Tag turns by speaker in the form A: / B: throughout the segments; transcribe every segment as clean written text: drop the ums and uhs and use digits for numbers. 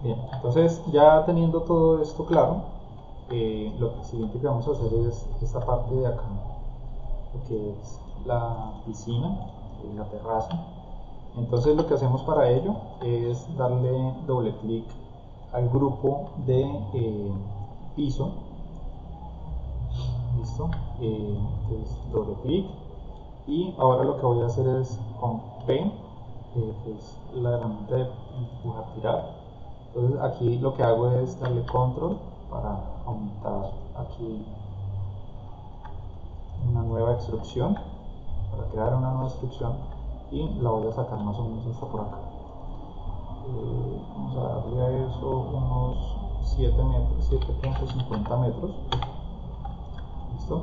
A: Bien, entonces ya teniendo todo esto claro, lo siguiente que vamos a hacer es esta parte de acá, lo que es la piscina, la terraza. Entonces lo que hacemos para ello es darle doble clic al grupo de piso. Listo. Entonces doble clic y ahora lo que voy a hacer es con P, que es la herramienta de empujar tirar. Entonces aquí lo que hago es darle control para aumentar aquí una nueva instrucción, para crear una nueva instrucción, y la voy a sacar más o menos hasta por acá. Vamos a darle a eso unos 7 metros, 7.50 metros. Listo.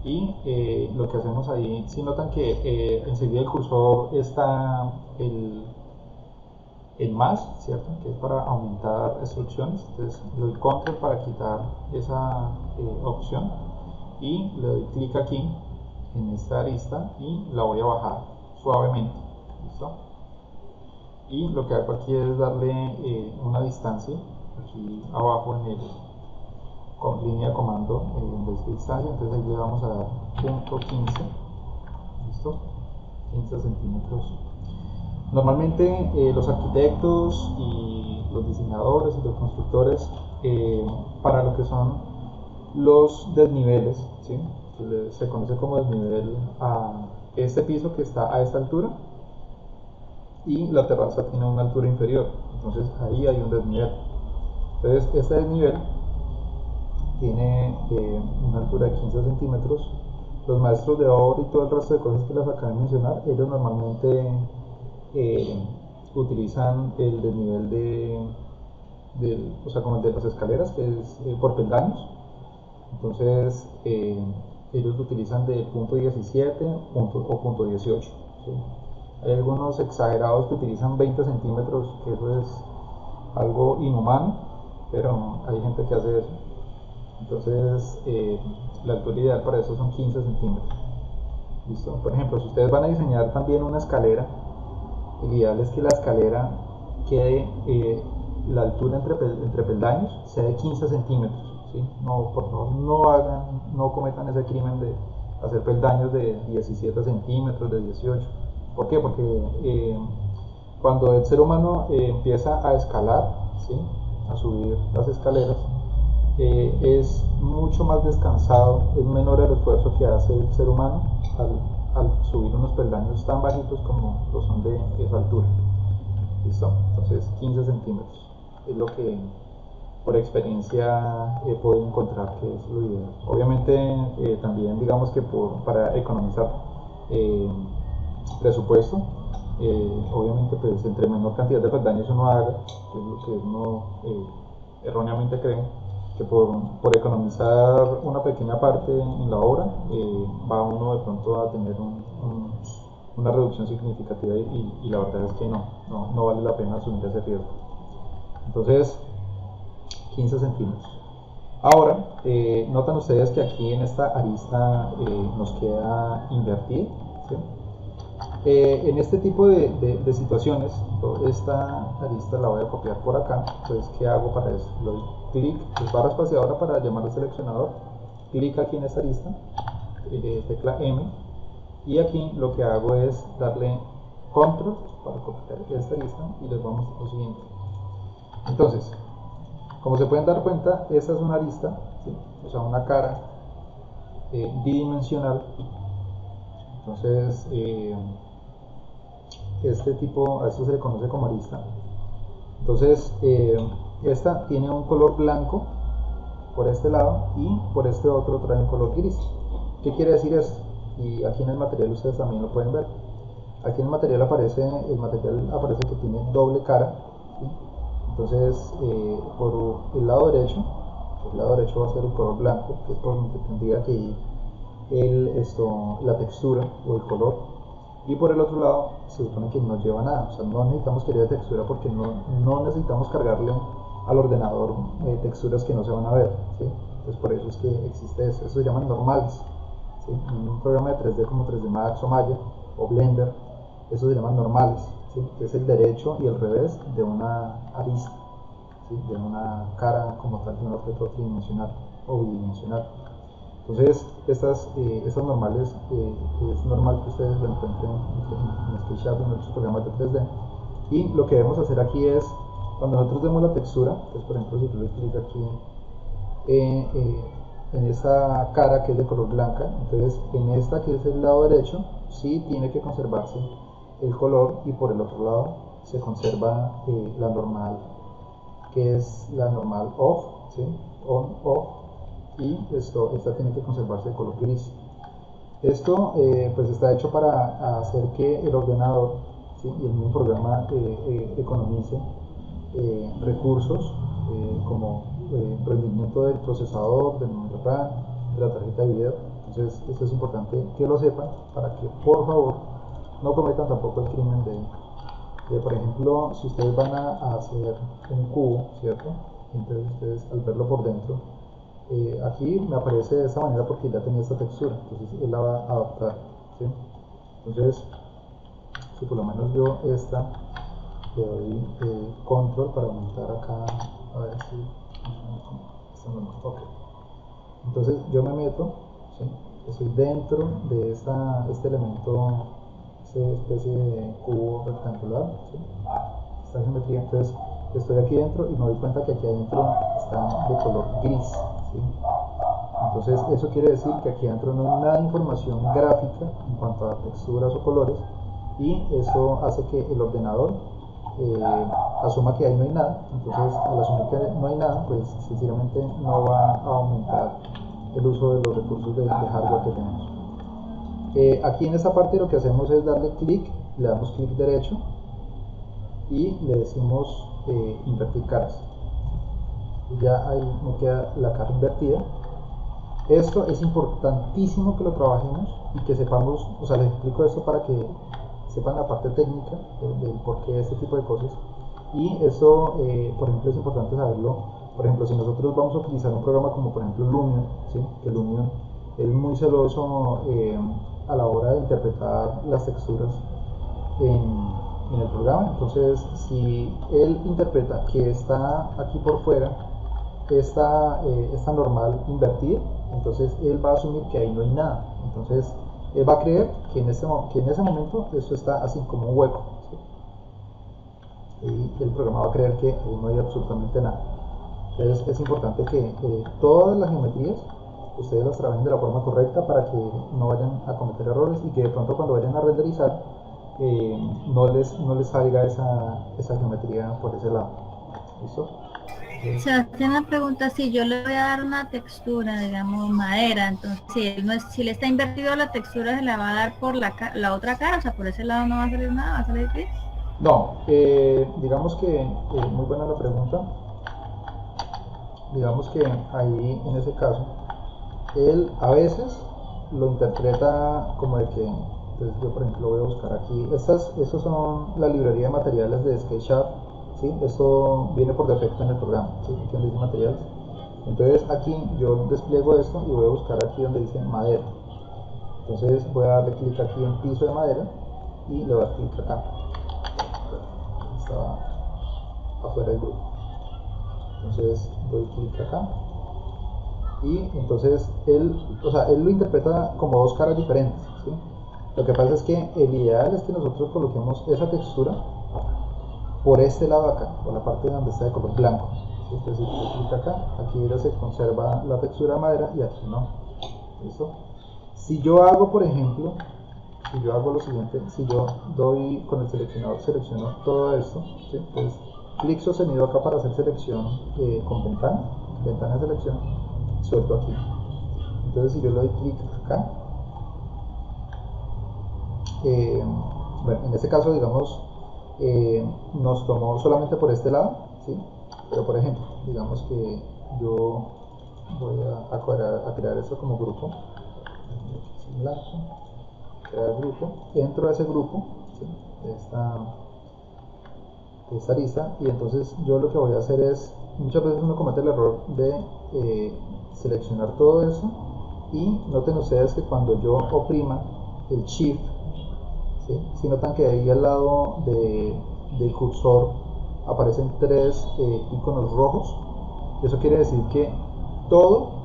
A: Y lo que hacemos ahí, si notan que enseguida el cursor está el más, ¿cierto? Que es para aumentar instrucciones. Entonces le doy control para quitar esa opción y le doy clic aquí en esta arista y la voy a bajar suavemente. ¿Listo? Y lo que hago aquí es darle una distancia aquí abajo en el con línea de comando en vez de distancia, entonces ahí le vamos a dar punto 15. ¿Listo? 15 centímetros. Normalmente los arquitectos y los diseñadores y los constructores para lo que son los desniveles, ¿sí? Se conoce como desnivel a este piso que está a esta altura y la terraza tiene una altura inferior, entonces ahí hay un desnivel. Entonces este desnivel tiene una altura de 15 centímetros. Los maestros de obra y todo el resto de cosas que les acabo de mencionar, ellos normalmente utilizan el desnivel o sea, como el de las escaleras, que es por peldaños. Entonces ellos lo utilizan de punto 17 o punto 18. ¿Sí? Hay algunos exagerados que utilizan 20 centímetros, que eso es algo inhumano, pero hay gente que hace eso. Entonces la altura ideal para eso son 15 centímetros. ¿Listo? Por ejemplo, si ustedes van a diseñar también una escalera, el ideal es que la escalera quede, la altura entre peldaños sea de 15 centímetros. ¿Sí? No, por favor, no cometan ese crimen de hacer peldaños de 17 centímetros, de 18. ¿Por qué? Porque cuando el ser humano empieza a escalar, ¿sí? A subir las escaleras, es mucho más descansado, es menor el esfuerzo que hace el ser humano al subir unos peldaños tan bajitos como lo son de esa altura. ¿Listo? Entonces 15 centímetros es lo que por experiencia he podido encontrar que es lo ideal. Obviamente también digamos que para economizar presupuesto, obviamente pues entre menor cantidad de peldaños uno haga, que es lo que uno erróneamente cree, que por economizar una pequeña parte en la obra va uno de pronto a tener una reducción significativa y la verdad es que no vale la pena asumir ese riesgo. Entonces 15 centímetros. Ahora notan ustedes que aquí en esta arista nos queda invertir, ¿sí? En este tipo de situaciones, esta arista la voy a copiar por acá. Entonces, ¿qué hago para eso? Le doy clic, barra espaciadora para llamar al seleccionador, clic aquí en esta arista, tecla M, y aquí lo que hago es darle control para copiar esta arista y les vamos a mostrar lo siguiente. Entonces, como se pueden dar cuenta, esta es una arista, ¿sí? O sea, una cara bidimensional. Entonces, este tipo, a esto se le conoce como arista. Entonces esta tiene un color blanco por este lado y por este otro trae un color gris. ¿Qué quiere decir esto? Y aquí en el material ustedes también lo pueden ver. Aquí en el material aparece que tiene doble cara, ¿sí? Entonces por el lado derecho va a ser el color blanco, que es por donde tendría que ir la textura o el color. Y por el otro lado se supone que no lleva nada, o sea, no necesitamos que haya textura porque no necesitamos cargarle al ordenador texturas que no se van a ver, ¿sí? Entonces por eso es que existe eso se llaman normales, ¿sí? En un programa de 3D como 3D Max o Maya o Blender, eso se llaman normales, ¿sí? Que es el derecho y el revés de una arista. ¿sí? De una cara como tal de un objeto tridimensional o bidimensional. Entonces, estas normales, es normal que ustedes lo encuentren en SketchUp, en otros programas de 3D. Y lo que debemos hacer aquí es, cuando nosotros demos la textura, entonces por ejemplo si yo le clic aquí en esta cara que es de color blanca, entonces en esta que es el lado derecho, sí tiene que conservarse el color, y por el otro lado se conserva la normal, que es la normal off, ¿sí? On, off, y esta tiene que conservarse de color gris. Esto pues está hecho para hacer que el ordenador, ¿sí? Y el mismo programa economice recursos como rendimiento del procesador, del memoria RAM, de la tarjeta de video. Entonces esto es importante que lo sepan para que por favor no cometan tampoco el crimen de por ejemplo, si ustedes van a hacer un cubo, ¿cierto? Entonces ustedes al verlo por dentro, aquí me aparece de esta manera porque ya tenía esta textura, entonces él la va a adaptar, ¿sí? Entonces, si por lo menos yo esta le doy control para aumentar acá, a ver si ok. Entonces yo me meto, ¿sí? Estoy dentro de este elemento, esta especie de cubo rectangular, ¿sí? Esta geometría. Entonces estoy aquí dentro y me doy cuenta que aquí adentro está de color gris, ¿sí? Entonces eso quiere decir que aquí adentro no hay nada de información gráfica en cuanto a texturas o colores, y eso hace que el ordenador asuma que ahí no hay nada. Entonces al asumir que no hay nada, pues sencillamente no va a aumentar el uso de los recursos de hardware que tenemos. Aquí en esta parte lo que hacemos es darle clic, le damos clic derecho y le decimos invertir caras. Ya ahí me queda la cara invertida. Esto es importantísimo que lo trabajemos y que sepamos, o sea, les explico esto para que sepan la parte técnica del por qué este tipo de cosas. Y eso, por ejemplo, es importante saberlo. Por ejemplo, si nosotros vamos a utilizar un programa como por ejemplo Lumion, ¿sí? Que Lumion es muy celoso a la hora de interpretar las texturas en el programa. Entonces, si él interpreta que está aquí por fuera esta normal invertida, entonces él va a asumir que ahí no hay nada. Entonces él va a creer que en ese momento eso está así como un hueco, ¿sí? Y el programa va a creer que ahí no hay absolutamente nada. Entonces es importante que todas las geometrías ustedes las trabajen de la forma correcta para que no vayan a cometer errores, y que de pronto cuando vayan a renderizar no les salga esa geometría por ese lado. ¿Listo?
B: Se hace una pregunta: si yo le voy a dar una textura, digamos madera, entonces si le está invertido la textura, se la va a dar por la otra cara, o sea, por ese lado no va a salir nada, va a salir gris.
A: No, digamos que, muy buena la pregunta. Digamos que ahí en ese caso, él a veces lo interpreta como de que, entonces yo por ejemplo voy a buscar aquí, estas son la librería de materiales de SketchUp, ¿sí? Esto viene por defecto en el programa, ¿sí? Aquí donde dice materiales. Entonces aquí yo despliego esto y voy a buscar aquí donde dice madera. Entonces voy a darle clic aquí en piso de madera y le voy a dar clic acá. Estaba afuera del grupo. Entonces doy clic acá y entonces él lo interpreta como dos caras diferentes, ¿sí? Lo que pasa es que el ideal es que nosotros coloquemos esa textura por este lado acá, por la parte donde está de color blanco, ¿sí? Entonces si doy clic acá, aquí ya se conserva la textura de madera y aquí no. ¿Listo? Si yo hago, por ejemplo, si yo hago lo siguiente, si yo doy con el seleccionador, selecciono todo esto, ¿sí? Entonces clic sostenido acá para hacer selección con ventana de selección, suelto aquí. Entonces si yo le doy clic acá, bueno, en este caso digamos nos tomó solamente por este lado, ¿sí? Pero por ejemplo, digamos que yo voy a crear esto como grupo, blanco, crear grupo, entro a ese grupo, ¿sí? esta lista, y entonces yo lo que voy a hacer es, muchas veces uno comete el error de seleccionar todo eso, y noten ustedes que cuando yo oprima el shift, ¿sí? Si notan que ahí al lado del cursor aparecen tres iconos rojos. Eso quiere decir que todo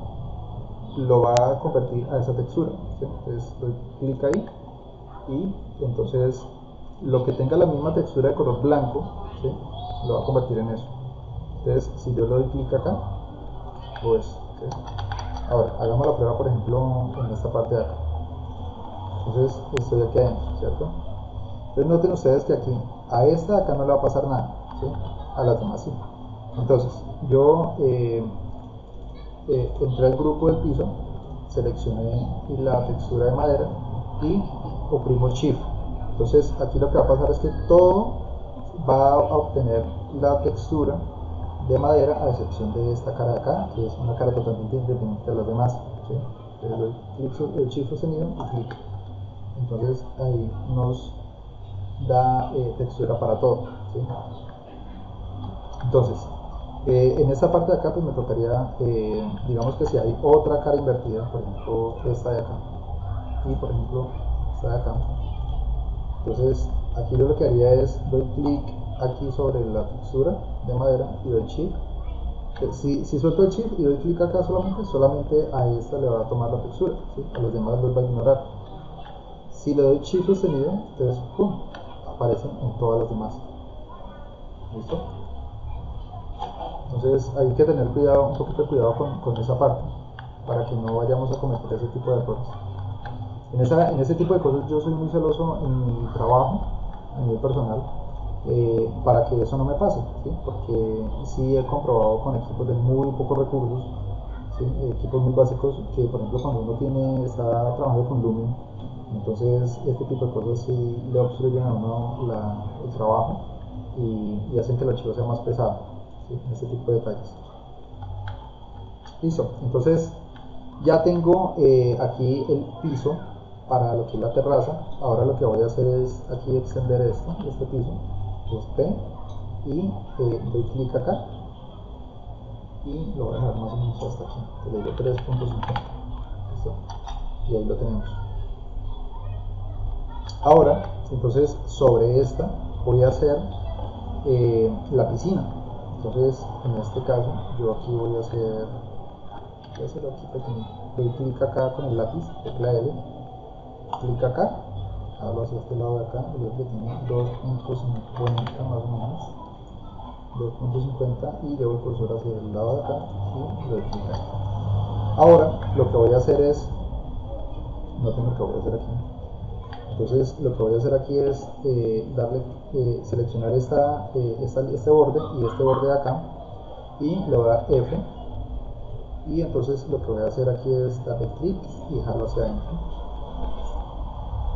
A: lo va a convertir a esa textura, ¿sí? Entonces doy clic ahí y entonces lo que tenga la misma textura de color blanco, ¿sí? Lo va a convertir en eso. Entonces si yo le doy clic acá, pues ¿sí? Ahora hagamos la prueba, por ejemplo, en esta parte de acá. Entonces estoy aquí adentro, ¿cierto? Entonces noten ustedes que aquí a esta de acá no le va a pasar nada, ¿sí? A las demás sí. Entonces yo entré al grupo del piso, seleccioné la textura de madera y oprimo Shift. Entonces aquí lo que va a pasar es que todo va a obtener la textura de madera, a excepción de esta cara de acá, que es una cara totalmente independiente de las demás, ¿sí? Entonces el Shift sostenido y clic. Entonces ahí nos da textura para todo, ¿sí? Entonces en esta parte de acá pues me tocaría, digamos que si hay otra cara invertida, por ejemplo esta de acá y por ejemplo esta de acá, entonces aquí yo lo que haría es doy clic aquí sobre la textura de madera y doy Shift. Si suelto el Shift y doy clic acá solamente a esta le va a tomar la textura, ¿sí? A los demás los va a ignorar. Si le doy Shift sostenido, entonces ¡pum!, aparecen en todas las demás. ¿Listo? Entonces hay que tener cuidado, un poquito de cuidado con esa parte, para que no vayamos a cometer ese tipo de errores. En ese tipo de cosas yo soy muy celoso en mi trabajo, a nivel personal, para que eso no me pase, ¿sí? Porque sí he comprobado con equipos de muy pocos recursos, ¿sí? Equipos muy básicos, que por ejemplo cuando uno está trabajando con Lumen, entonces este tipo de cosas sí le obstruyen a uno el trabajo y hacen que el archivo sea más pesado, ¿sí? Este tipo de detalles. Listo, entonces ya tengo aquí el piso para lo que es la terraza. Ahora lo que voy a hacer es aquí extender este piso, pues P, y doy clic acá y lo voy a dejar más o menos hasta aquí, le digo 3.50. ¿Listo? Y ahí lo tenemos. Ahora entonces sobre esta voy a hacer la piscina. Entonces en este caso yo aquí voy a hacerlo aquí pequeño. Doy clic acá con el lápiz, tecla L, clic acá, hablo hacia este lado de acá, y veo que tiene 2.50 más o menos, 2.50, y llevo el cursor hacia el lado de acá y doy clic acá. Ahora lo que voy a hacer es, no tengo lo que voy a hacer aquí, entonces lo que voy a hacer aquí es seleccionar este borde y este borde de acá, y le voy a dar F, y entonces lo que voy a hacer aquí es darle clic y dejarlo hacia adentro,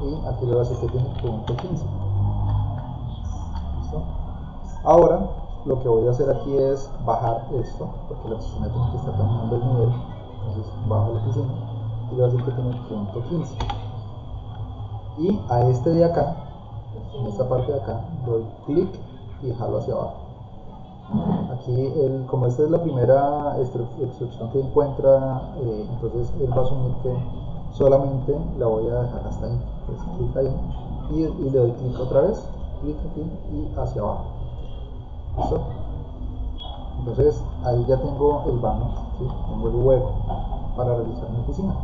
A: y aquí le voy a decir que tiene punto 15. ¿Listo? Ahora lo que voy a hacer aquí es bajar esto, porque la piscina tiene que estar terminando el nivel. Entonces bajo la piscina y le voy a decir que tiene punto 15, y a este de acá, en esta parte de acá, doy clic y jalo hacia abajo. Aquí, como esta es la primera extrusión que encuentra, entonces él va a asumir que solamente la voy a dejar hasta ahí. Entonces clic ahí y le doy clic otra vez, clic aquí y hacia abajo. ¿Listo? Entonces ahí ya tengo el vano, ¿sí? Tengo el hueco para realizar mi piscina.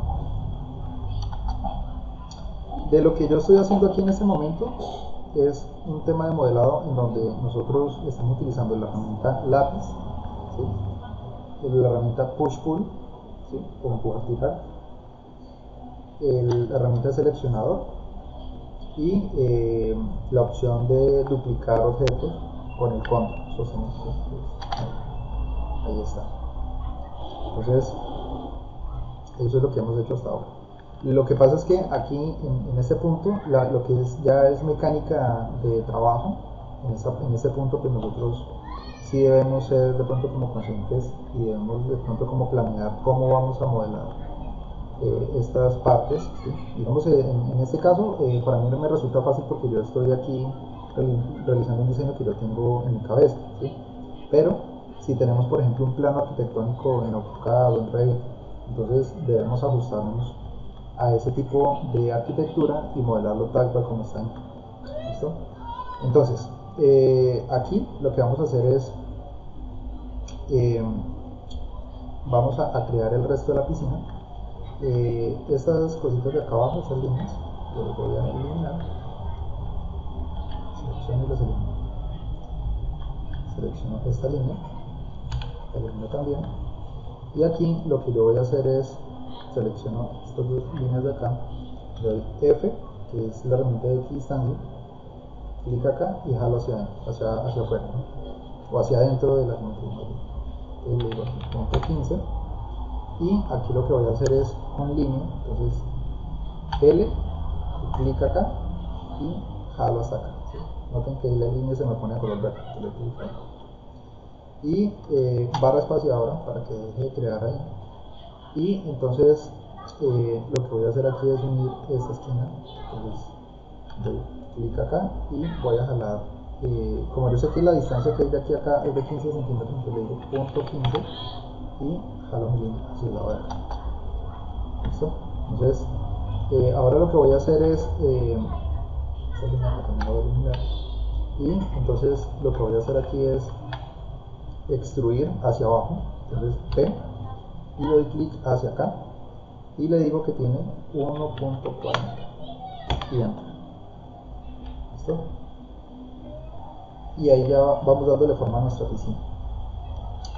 A: De lo que yo estoy haciendo aquí en este momento es un tema de modelado en donde nosotros estamos utilizando la herramienta lápiz, ¿sí? La herramienta push-pull, ¿sí? O empujar-fijar, la herramienta de seleccionador y la opción de duplicar objetos con el control sostenido. Ahí está. Entonces eso es lo que hemos hecho hasta ahora. Lo que pasa es que aquí en este punto lo que ya es mecánica de trabajo, en este punto pues nosotros sí debemos ser de pronto como conscientes y debemos de pronto como planear cómo vamos a modelar estas partes, ¿sí? Digamos en este caso para mí no me resulta fácil porque yo estoy aquí realizando un diseño que yo tengo en mi cabeza, ¿sí? Pero si tenemos por ejemplo un plano arquitectónico en AutoCAD o en Revit, entonces debemos ajustarnos a ese tipo de arquitectura y modelarlo tal cual como está. ¿Listo? Entonces, aquí lo que vamos a hacer es vamos a crear el resto de la piscina. Estas cositas de acá abajo, estas líneas, las voy a eliminar. Selecciono y las elimino. Selecciono esta línea, la elimino también. Y aquí lo que yo voy a hacer es selecciono estas dos líneas de acá, le doy F, que es la herramienta de equidistancia, clic acá y jalo hacia afuera, ¿no? O hacia adentro de la geometría. Le digo punto 15 y aquí lo que voy a hacer es con línea, entonces L, clic acá y jalo hasta acá, ¿sí? Noten que la línea se me pone a color verde, y barra espaciadora para que deje de crear ahí. Y entonces lo que voy a hacer aquí es unir esta esquina, entonces doy clic acá y voy a jalar, como yo sé que la distancia que hay de aquí a acá es de 15 centímetros, entonces le digo punto 15 y jalo mi línea hacia el lado de acá. ¿Listo? Entonces ahora lo que voy a hacer es esta línea también la voy a eliminar, y entonces lo que voy a hacer aquí es extruir hacia abajo, entonces P y le doy clic hacia acá y le digo que tiene 1.40 y enter. ¿Listo? Y ahí ya vamos dándole forma a nuestra piscina.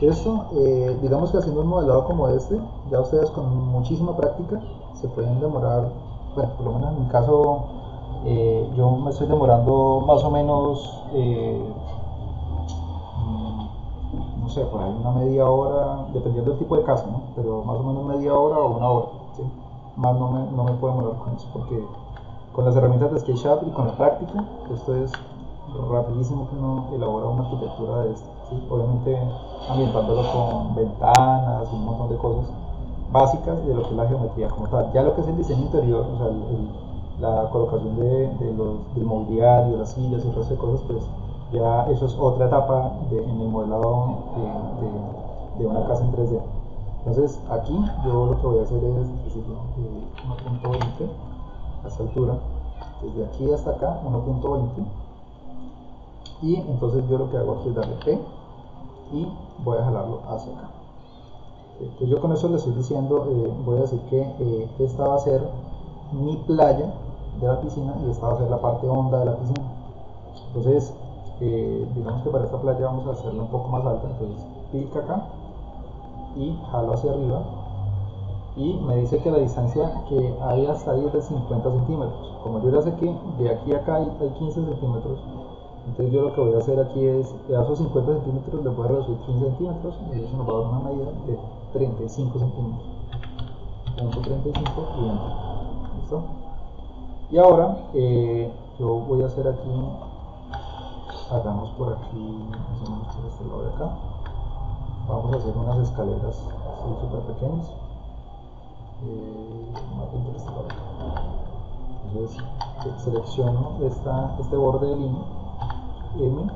A: Esto, digamos que haciendo un modelado como este, ya ustedes con muchísima práctica se pueden demorar, bueno, por lo menos en mi caso yo me estoy demorando más o menos no sé, por ahí una media hora, dependiendo del tipo de casa, ¿no? Pero más o menos media hora o una hora, ¿sí? Más no me puedo demorar con eso, porque con las herramientas de SketchUp y con la práctica, esto es rapidísimo que uno elabora una arquitectura de esto, ¿sí? Obviamente ambientándolo con ventanas y un montón de cosas básicas de lo que es la geometría como tal. Ya lo que es el diseño interior, o sea, la colocación del mobiliario, las sillas y el resto de cosas, pues ya eso es otra etapa en el modelado de una casa en 3D. Entonces aquí yo lo que voy a hacer es decir, 1.20 a esta altura, desde aquí hasta acá 1.20, y entonces yo lo que hago aquí es darle P y voy a jalarlo hacia acá. Entonces yo con eso le estoy diciendo, voy a decir que esta va a ser mi playa de la piscina y esta va a ser la parte honda de la piscina. Entonces digamos que para esta playa vamos a hacerla un poco más alta, entonces clic acá y jalo hacia arriba y me dice que la distancia que hay hasta ahí es de 50 centímetros. Como yo ya sé que de aquí a acá hay 15 centímetros, entonces yo lo que voy a hacer aquí es a esos 50 centímetros le voy a reducir 15 centímetros y eso nos va a dar una medida de 35 centímetros. Punto 35 y enter. ¿Listo? Y ahora yo voy a hacer aquí, hagamos por aquí, más o menos por este lado de acá, vamos a hacer unas escaleras así súper pequeñas, más bien por este lado de acá. Entonces selecciono este borde de línea, M,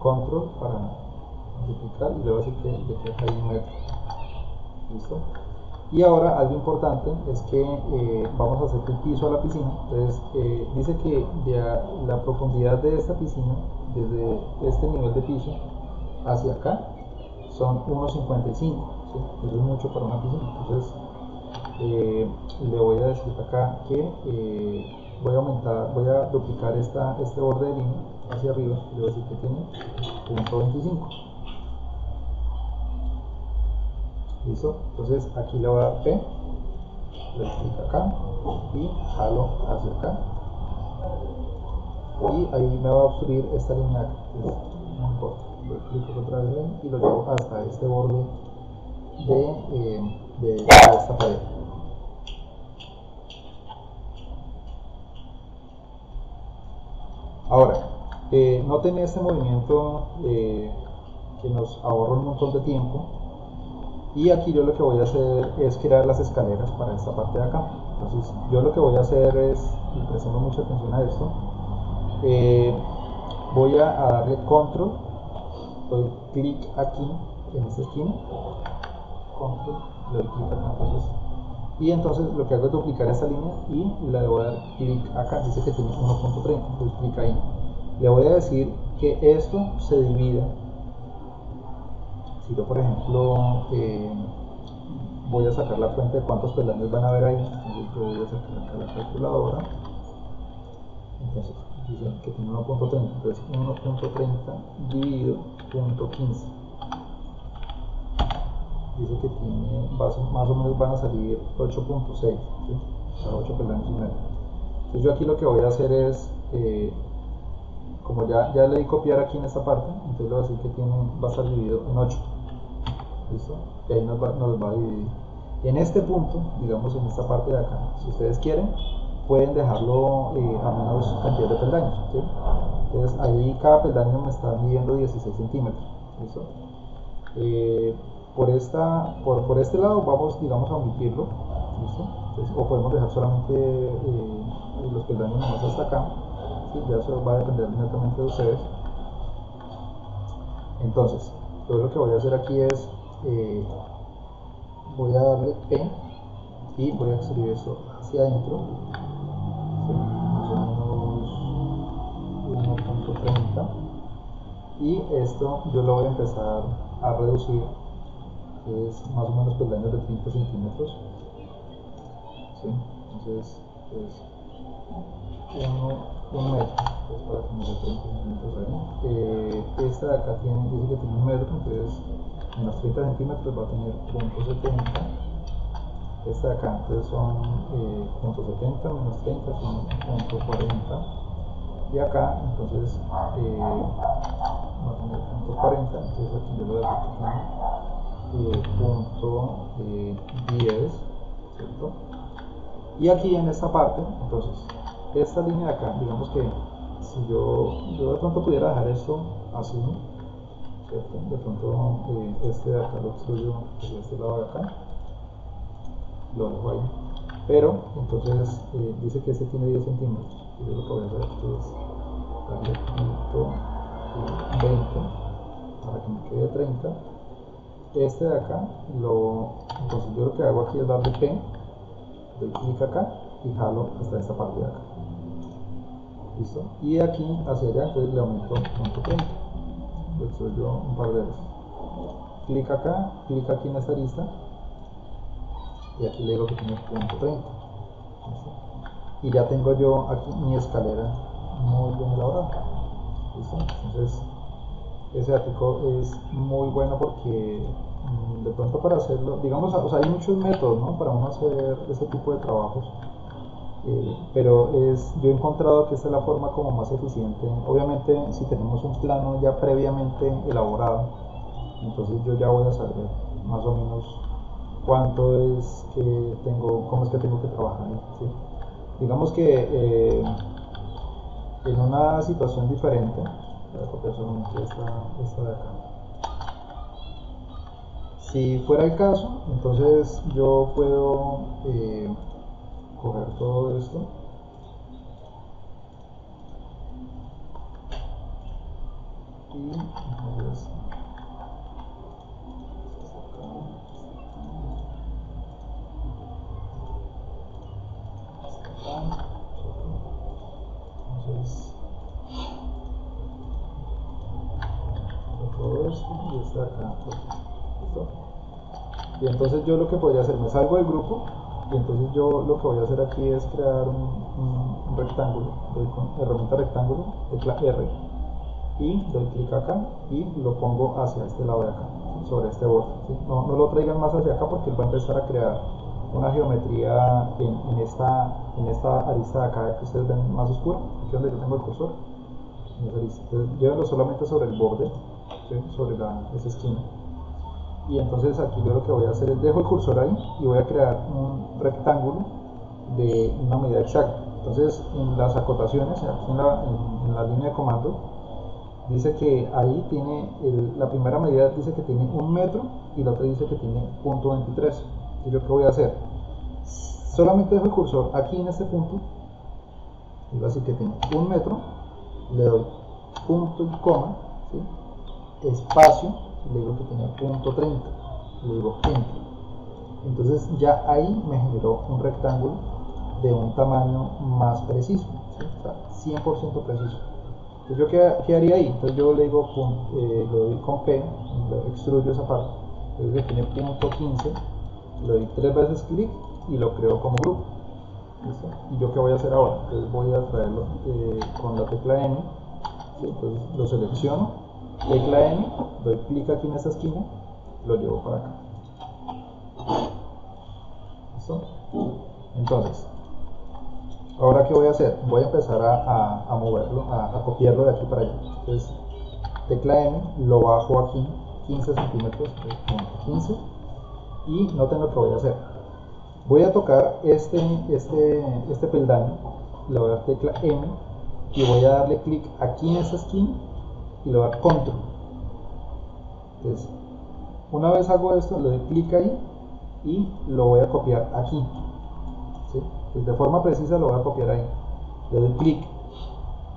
A: control para duplicar y le voy a decir que deje ahí 1 metro. ¿Listo? Y ahora algo importante es que vamos a hacer el piso a la piscina. Entonces dice que la profundidad de esta piscina desde este nivel de piso hacia acá son 1.55, ¿sí? Eso es mucho para una piscina. Entonces le voy a decir acá que voy a duplicar este borde de línea hacia arriba y le voy a decir que tiene 0.25. ¿Listo? Entonces aquí le voy a dar P, le clic acá y jalo hacia acá y ahí me va a obstruir esta línea acá, no importa, lo clico otra vez y lo llevo hasta este borde de esta pared. Ahora, noten este movimiento que nos ahorra un montón de tiempo. Y aquí yo lo que voy a hacer es crear las escaleras para esta parte de acá. Entonces yo lo que voy a hacer es, y prestando mucha atención a esto, voy a darle control, doy clic aquí en esta esquina, control, le doy clic acá, y entonces lo que hago es duplicar esta línea y le voy a dar clic acá, dice que tiene 1.30, entonces clic ahí. Le voy a decir que esto se divida. Si yo, por ejemplo, voy a sacar la cuenta de cuántos peldaños van a haber ahí, entonces yo voy a sacar acá la calculadora. Entonces dice que tiene 1.30, entonces 1.30 dividido 0.15. Dice que tiene, más o menos van a salir 8.6, ¿sí? O sea, 8 peldaños y medio. Entonces yo aquí lo que voy a hacer es, como ya le di copiar aquí en esta parte, entonces le voy a decir que va a estar dividido en 8. ¿Listo? Y ahí nos va a dividir. Y en este punto, digamos en esta parte de acá, si ustedes quieren, pueden dejarlo a menos cantidad de peldaños, ¿sí? Entonces ahí cada peldaño me está midiendo 16 centímetros. ¿Listo? Por este lado vamos, digamos, a omitirlo. ¿Listo? Entonces, o podemos dejar solamente los peldaños nomás hasta acá, ¿sí? Ya eso va a depender netamente de ustedes. Entonces, yo lo que voy a hacer aquí es voy a darle P y voy a escribir esto hacia adentro, ¿sí? Más o menos 1.30, y esto yo lo voy a empezar a reducir, que es más o menos peldaños de 30 centímetros, ¿sí? Entonces es 1 metro, pues para que me dé 30 centímetros ahí. Esta de acá dice que tiene 1 metro, entonces menos 30 centímetros va a tener 0.70. Esta de acá entonces son 0.70 menos 30 son 0.40. Y acá entonces va a tener 0.40, entonces aquí yo lo voy a decir que tiene 0.10, ¿cierto? Y aquí en esta parte, entonces, esta línea de acá, digamos que si yo de pronto pudiera dejar esto así, ¿cierto? De pronto este de acá lo extruyo hacia este lado de acá, lo dejo ahí, pero entonces dice que este tiene 10 centímetros, y yo lo que voy a hacer es darle 20 para que me quede 30. Este de acá, entonces yo lo que hago aquí es darle P, doy clic acá y jalo hasta esta parte de acá. ¿Listo? Y de aquí hacia allá, entonces le aumento 0.30. Lo extruyo un par de veces. Clic acá, clic aquí en esta lista y aquí le digo que tiene 0.30. Y ya tengo yo aquí mi escalera muy bien elaborada. ¿Listo? Entonces ese artículo es muy bueno porque de pronto para hacerlo, digamos, o sea, hay muchos métodos, ¿no?, para uno hacer ese tipo de trabajos, pero yo he encontrado que esta es la forma como más eficiente. Obviamente si tenemos un plano ya previamente elaborado, entonces yo ya voy a saber más o menos cuánto es que tengo, cómo es que tengo que trabajar, ¿sí? Digamos que en una situación diferente, voy a copiar solamente esta de acá. Si fuera el caso, entonces yo puedo coger todo esto y entonces todo esto y este de acá. ¿Listo? Y entonces yo lo que podría hacer, me salgo del grupo y entonces yo lo que voy a hacer aquí es crear un rectángulo, doy con herramienta rectángulo, tecla R, y doy clic acá y lo pongo hacia este lado de acá, sobre este borde, ¿sí? No lo traigan más hacia acá porque él va a empezar a crear una geometría en esta arista de acá que ustedes ven más oscura, aquí donde yo tengo el cursor, en esa arista. Entonces llévenlo solamente sobre el borde, ¿sí?, sobre esa esquina. Y entonces aquí yo lo que voy a hacer es dejo el cursor ahí y voy a crear un rectángulo de una medida exacta. Entonces en las acotaciones, aquí en la línea de comando, dice que ahí tiene la primera medida dice que tiene 1 metro y la otra dice que tiene 0.23. ¿Y yo qué voy a hacer? Solamente dejo el cursor aquí en este punto, digo así que tiene 1 metro, le doy punto y coma, ¿sí?, espacio, le digo que tiene 0.30, le digo enter. Entonces ya ahí me generó un rectángulo de un tamaño más preciso, ¿sí?, o sea, 100% preciso. Entonces yo qué haría ahí, entonces yo le digo, lo doy con P, extruyo esa parte, entonces define punto 15, le doy 3 veces clic y lo creo como grupo. ¿Listo? ¿Y yo qué voy a hacer ahora? Entonces voy a traerlo con la tecla M, ¿sí? Entonces lo selecciono, tecla M, doy clic aquí en esta esquina, lo llevo para acá. ¿Listo? Entonces, ahora qué voy a hacer, voy a empezar a moverlo, a copiarlo de aquí para allá. Entonces, tecla M, lo bajo aquí 15 centímetros, 15, y noten lo que voy a hacer. Voy a tocar este peldaño, le voy a dar tecla M y voy a darle clic aquí en esta esquina y le voy a dar control. Entonces, una vez hago esto, le doy clic ahí y lo voy a copiar aquí. ¿Sí? Pues de forma precisa lo voy a copiar ahí. Le doy clic.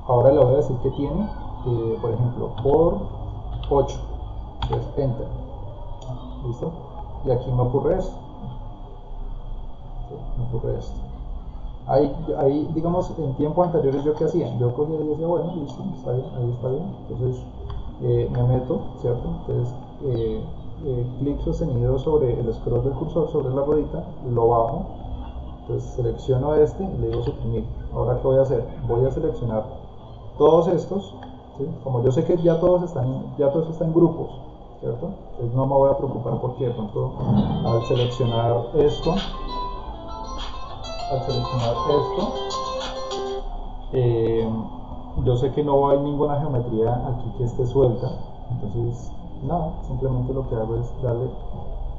A: Ahora le voy a decir que tiene, por ejemplo, por 8. Entonces, enter. ¿Listo? Y aquí me ocurre esto. ¿Sí? Me ocurre esto. Ahí, digamos, en tiempos anteriores yo qué hacía, yo cogía y decía, bueno, listo, está bien, ahí está bien, entonces me meto, ¿cierto? Entonces clic sostenido sobre el scroll del cursor, sobre la ruedita, lo bajo, entonces selecciono este y le digo suprimir. Ahora qué voy a hacer, voy a seleccionar todos estos, ¿sí? Como yo sé que ya todo eso está en grupos, ¿cierto? Entonces no me voy a preocupar porque de pronto al seleccionar esto, yo sé que no hay ninguna geometría aquí que esté suelta, entonces nada, simplemente lo que hago es darle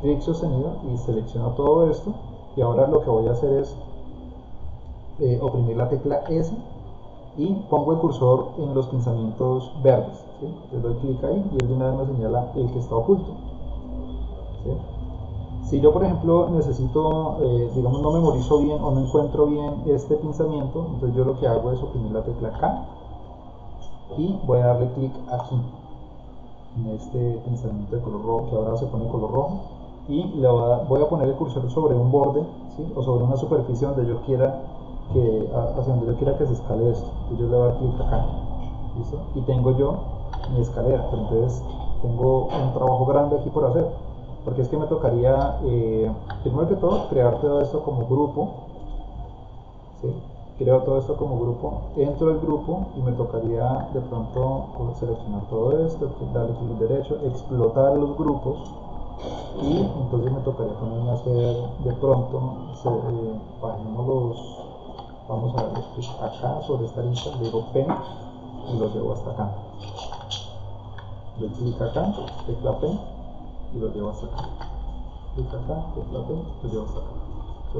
A: clic sostenido y selecciono todo esto, y ahora lo que voy a hacer es oprimir la tecla S y pongo el cursor en los pinzamientos verdes, ¿sí? Le doy clic ahí y él de una vez me señala el que está oculto, ¿sí? Si yo, por ejemplo, necesito, digamos, no memorizo bien o no encuentro bien este pinzamiento, entonces yo lo que hago es oprimir la tecla K y voy a darle clic aquí, en este pinzamiento de color rojo, que ahora se pone en color rojo, y voy a poner el cursor sobre un borde, ¿sí? O sobre una superficie donde yo quiera hacia donde yo quiera que se escale esto. Entonces yo le voy a dar clic acá, ¿listo? Y tengo yo mi escalera, pero entonces tengo un trabajo grande aquí por hacer, porque es que me tocaría, primero que todo, crear todo esto como grupo, ¿sí? Creo todo esto como grupo, entro al grupo y me tocaría de pronto seleccionar todo esto, darle clic derecho, explotar los grupos, y entonces me tocaría ponerme a hacer de pronto, vamos a darle clic acá sobre esta lista, le digo P y lo llevo hasta acá. Le clic acá, tecla P y lo llevo hasta acá. Clic acá, tecla P, lo llevo hasta acá. ¿Sí?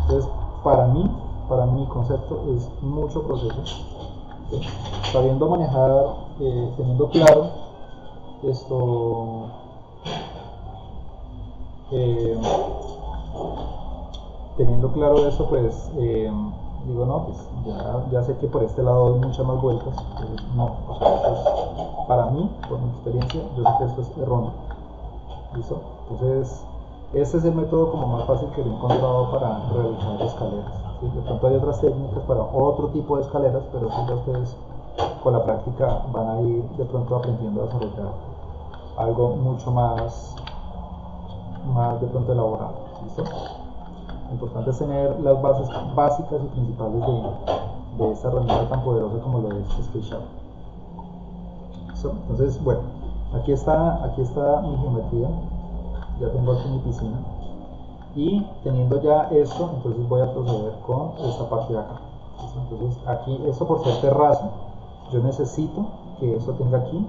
A: Entonces, para mi concepto es mucho proceso. ¿Sí? Sabiendo manejar, teniendo claro esto, teniendo claro eso, pues digo, no, pues ya sé que por este lado hay muchas más vueltas. Entonces, no, o sea, para mí, por mi experiencia, yo sé que esto es erróneo. ¿Listo? Entonces, este es el método como más fácil que he encontrado para realizar escaleras. ¿Sí? De pronto hay otras técnicas para otro tipo de escaleras, pero eso ya ustedes con la práctica van a ir de pronto aprendiendo a desarrollar algo mucho más de pronto elaborado. ¿Listo? Lo importante es tener las bases básicas y principales de esta herramienta tan poderosa como lo es SketchUp. ¿Listo? Entonces, bueno, aquí está mi geometría, ya tengo aquí mi piscina, y teniendo ya esto, entonces voy a proceder con esta parte de acá. ¿Listo? Entonces aquí, esto por ser terraza, yo necesito que esto tenga aquí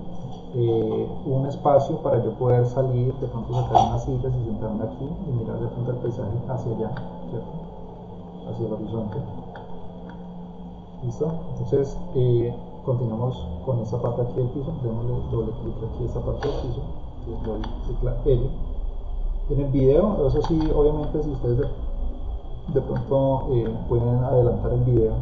A: un espacio para yo poder salir, de pronto sacar unas sillas y sentarme aquí y mirar de pronto el paisaje hacia allá, ¿cierto? Hacia el horizonte. ¿Listo? Entonces continuamos con esta parte aquí del piso, démosle doble clic aquí a esta parte del piso, le doy tecla L. En el video, eso sí, obviamente si ustedes de pronto pueden adelantar el video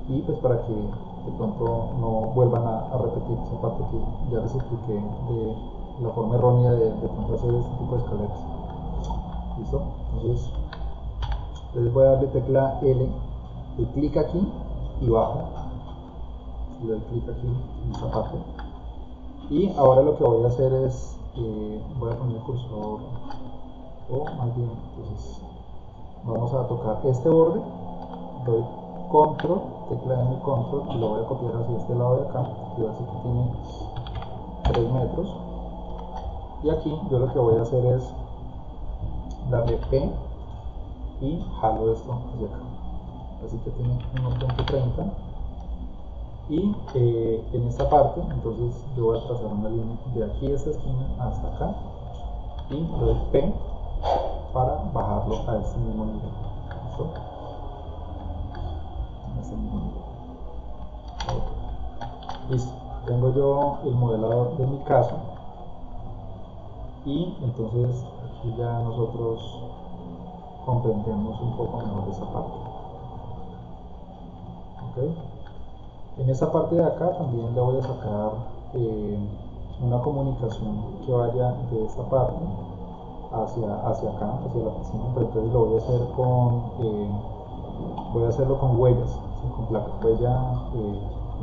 A: y pues para que de pronto no vuelvan a repetir esa parte que ya les expliqué de la forma errónea de pronto hacer este tipo de escaleras. ¿Listo? Entonces les voy a darle tecla L y clic aquí y bajo. y doy clic aquí en esta parte. Y ahora lo que voy a hacer es, voy a poner el cursor, o más bien, entonces vamos a tocar este borde, doy control, tecla M control, y lo voy a copiar hacia este lado de acá, que va a decir que tiene 3 metros. Y aquí yo lo que voy a hacer es darle P y jalo esto hacia acá, así que tiene 1.30. Y en esta parte entonces yo voy a trazar una línea de aquí a esta esquina hasta acá y le doy P para bajarlo a este mismo nivel. ¿Listo? A este mismo nivel. Okay. Listo, tengo yo el modelador de mi caso y entonces aquí ya nosotros comprendemos un poco mejor esa parte. ¿Okay? En esta parte de acá también le voy a sacar una comunicación que vaya de esta parte hacia acá, hacia la piscina, pero entonces lo voy a hacer voy a hacerlo con huellas, ¿sí? Con placas, huella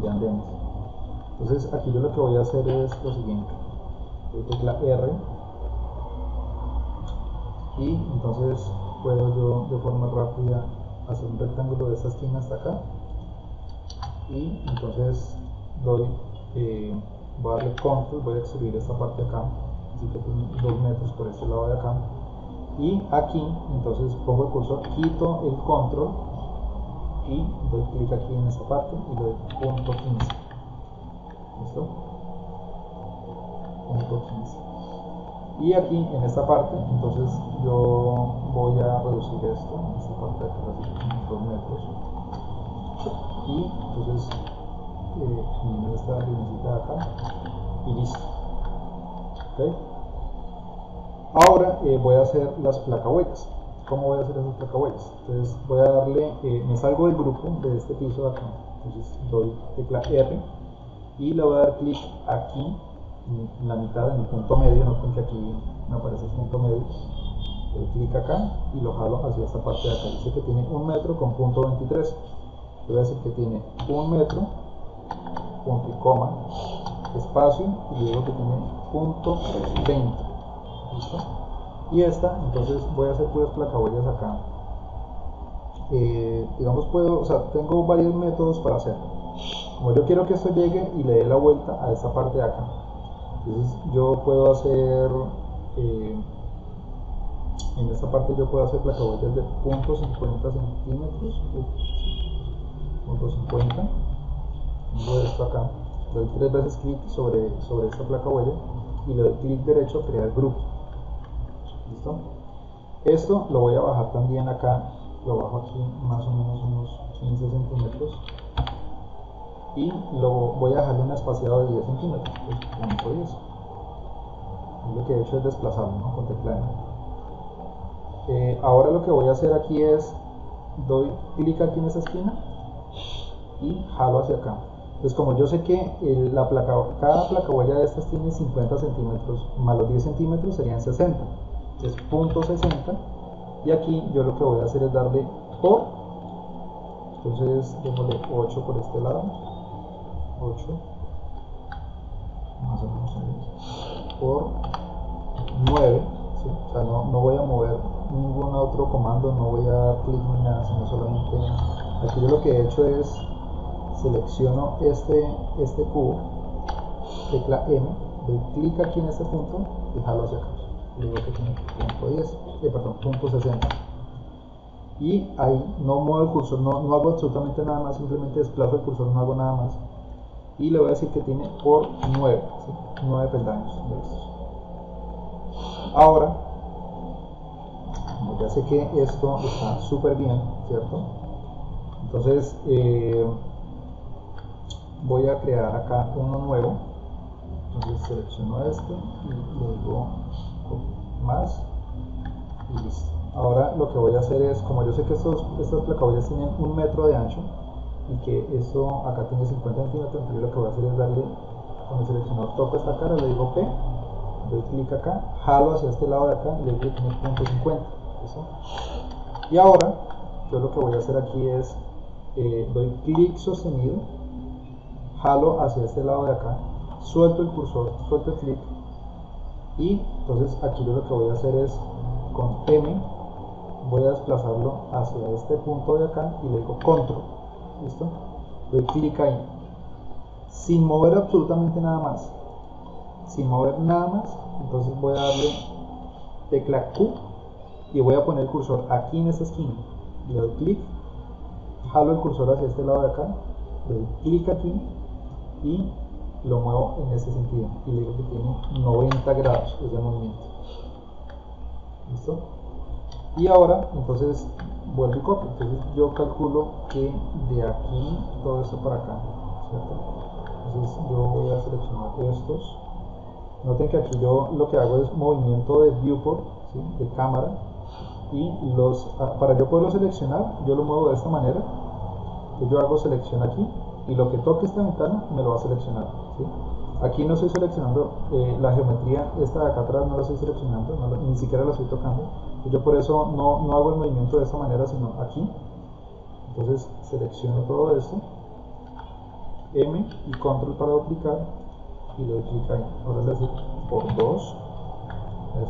A: de andenes. Entonces aquí yo lo que voy a hacer es lo siguiente, doy tecla R y entonces puedo yo de forma rápida hacer un rectángulo de esta esquina hasta acá. Y entonces voy a darle control, voy a extruir esta parte acá, así que tiene 2 metros por este lado de acá. Y aquí entonces pongo el cursor, quito el control y doy clic aquí en esta parte y le doy punto 15. ¿Listo? Punto 15. Y aquí en esta parte entonces yo voy a reducir esto, esta parte de acá, así que 2 metros. Y entonces elimino esta linecita de acá y listo. ¿Okay? Ahora voy a hacer las placahuellas. ¿Cómo voy a hacer esas placahuellas? Entonces voy a darle, me salgo del grupo de este piso de acá, entonces doy tecla R y le voy a dar clic aquí en la mitad, en el punto medio, no ven que aquí me aparece el punto medio, doy clic acá y lo jalo hacia esta parte de acá. Dice que tiene 1 metro con punto 23. Le voy a decir que tiene 1 metro, punto y coma, espacio, y digo que tiene punto 20. ¿Listo? Y esta, entonces voy a hacer puras placahuellas acá. Digamos, tengo varios métodos para hacerlo. Como yo quiero que esto llegue y le dé la vuelta a esta parte de acá, entonces yo puedo hacer, en esta parte yo puedo hacer placahuellas de punto 50 centímetros. Punto 50, pongo esto acá, doy 3 veces clic sobre esta placa huella y le doy clic derecho a crear grupo. ¿Listo? Esto lo voy a bajar también acá, lo bajo aquí más o menos unos 15 centímetros y lo voy a dejarle un espaciado de 10 centímetros, pues, punto 10. Y lo que he hecho es desplazarlo, ¿no? Con tecla M. Ahora lo que voy a hacer aquí es, doy clic aquí en esa esquina y jalo hacia acá. Entonces, como yo sé que cada placahuella de estas tiene 50 centímetros, más los 10 centímetros serían 60. Entonces, punto 60. Y aquí yo lo que voy a hacer es darle por. Entonces, démosle 8 por este lado. 8. Más o menos ahí. Por 9. ¿Sí? O sea, no voy a mover ningún otro comando, no voy a dar clic ni nada, sino solamente. Aquí yo lo que he hecho es selecciono este cubo, tecla M, doy clic aquí en este punto y jalo hacia acá. Y digo que tiene punto 10, punto 60. Y ahí no muevo el cursor, no hago absolutamente nada más, simplemente desplazo el cursor, no hago nada más. Y le voy a decir que tiene por 9, ¿sí? 9 peldaños de estos. Ahora, como ya sé que esto está súper bien, ¿cierto? Entonces, voy a crear acá uno nuevo. Entonces selecciono este y le digo más y listo. Ahora lo que voy a hacer es, como yo sé que estas placahuellas tienen 1 metro de ancho y que esto acá tiene 50 centímetros, entonces lo que voy a hacer es darle, con el seleccionador toco esta cara, le digo P, doy clic acá, jalo hacia este lado de acá y le digo que tiene punto 50. ¿Listo? Y ahora yo lo que voy a hacer aquí es doy clic sostenido, jalo hacia este lado de acá, suelto el cursor, suelto el clic, y entonces aquí lo que voy a hacer es con M voy a desplazarlo hacia este punto de acá y le digo control, ¿listo? Doy clic ahí, sin mover absolutamente nada más, sin mover nada más. Entonces voy a darle tecla Q y voy a poner el cursor aquí en esta esquina, le doy clic, jalo el cursor hacia este lado de acá, le doy clic aquí y lo muevo en este sentido y le digo que tiene 90 grados ese movimiento. ¿Listo? Y ahora entonces vuelvo y copio. Entonces yo calculo que de aquí todo esto para acá, ¿cierto? Entonces yo voy a seleccionar estos. Noten que aquí yo lo que hago es movimiento de viewport, ¿sí? De cámara, y para yo poderlo seleccionar yo lo muevo de esta manera. Entonces yo hago selección aquí y lo que toque esta ventana me lo va a seleccionar, ¿sí? Aquí no estoy seleccionando la geometría, esta de acá atrás no la estoy seleccionando, ni siquiera la estoy tocando. Yo por eso no hago el movimiento de esta manera, sino aquí. Entonces selecciono todo esto, M y control para duplicar y le doy clic ahí. Ahora le doy por 2,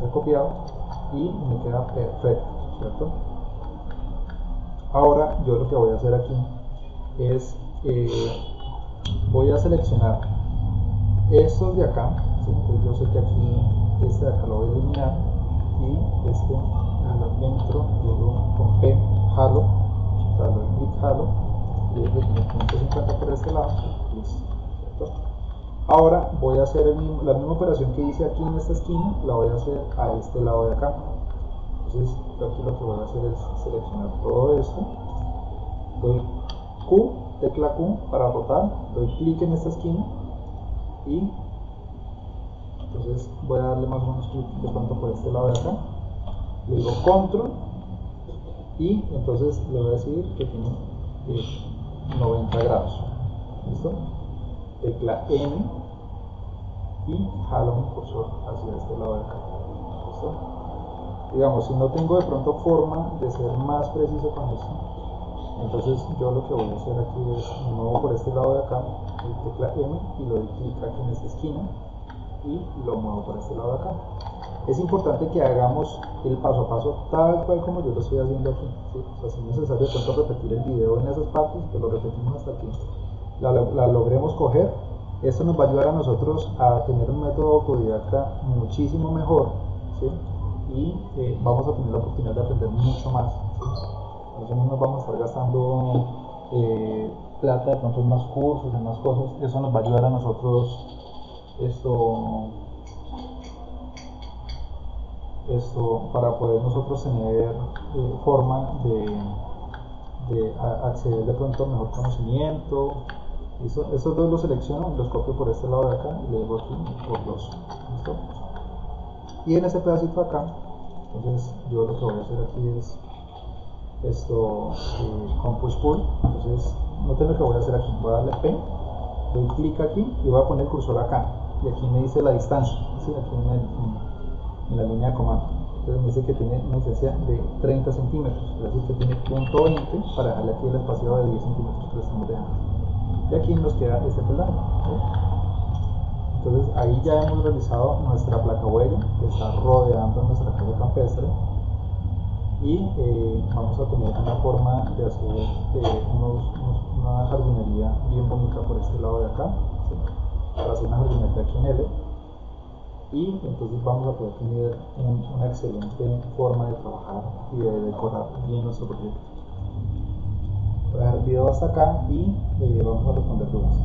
A: he copiado y me queda perfecto, ¿cierto? Ahora yo lo que voy a hacer aquí es voy a seleccionar estos de acá, ¿sí? Entonces yo sé que aquí este de acá lo voy a eliminar y este lo entro, luego con P jalo, o sea, lo clic jalo y desde 550 por este lado, listo, ¿cierto? Ahora voy a hacer la misma operación que hice aquí en esta esquina, la voy a hacer a este lado de acá. Entonces yo aquí lo que voy a hacer es seleccionar todo esto, doy Q, tecla Q para rotar, doy clic en esta esquina y entonces voy a darle más o menos clic de pronto por este lado de acá, le digo control y entonces le voy a decir que tiene 90 grados, ¿listo? Tecla N y jalo mi cursor hacia este lado de acá, ¿listo? Digamos, si no tengo de pronto forma de ser más preciso con esto, entonces yo lo que voy a hacer aquí es me muevo por este lado de acá, el tecla M y le doy clic aquí en esta esquina y lo muevo por este lado de acá. Es importante que hagamos el paso a paso tal cual como yo lo estoy haciendo aquí, ¿sí? O sea, si es necesario de pronto repetir el video en esas partes, pues lo repetimos hasta que la logremos coger. Esto nos va a ayudar a nosotros a tener un método autodidacta muchísimo mejor, ¿sí? Y vamos a tener la oportunidad de aprender mucho más, ¿sí? Entonces no nos vamos a estar gastando plata de pronto en más cursos, en más cosas. Eso nos va a ayudar a nosotros para poder nosotros tener forma de acceder de pronto a mejor conocimiento. Estos dos los selecciono y los copio por este lado de acá y le digo aquí por 2, ¿listo? Y en ese pedacito acá, entonces yo lo que voy a hacer aquí es con push pull. Entonces noten lo que voy a hacer aquí, voy a darle P, doy clic aquí y voy a poner el cursor acá y aquí me dice la distancia, ¿sí? Aquí en la línea de comando. Entonces me dice que tiene una distancia de 30 centímetros, es decir que tiene punto 20 para dejarle aquí el espacio de 10 centímetros que le estamos dejando. Y aquí nos queda este peldaño, ¿sí? Entonces ahí ya hemos realizado nuestra placa huella que está rodeando nuestra casa campestre y vamos a tener una forma de hacer una jardinería bien bonita por este lado de acá, ¿sí? Para hacer una jardinería aquí en L y entonces vamos a poder tener una excelente forma de trabajar y de decorar bien nuestro proyecto. Voy a dejar el video hasta acá y vamos a responder dudas.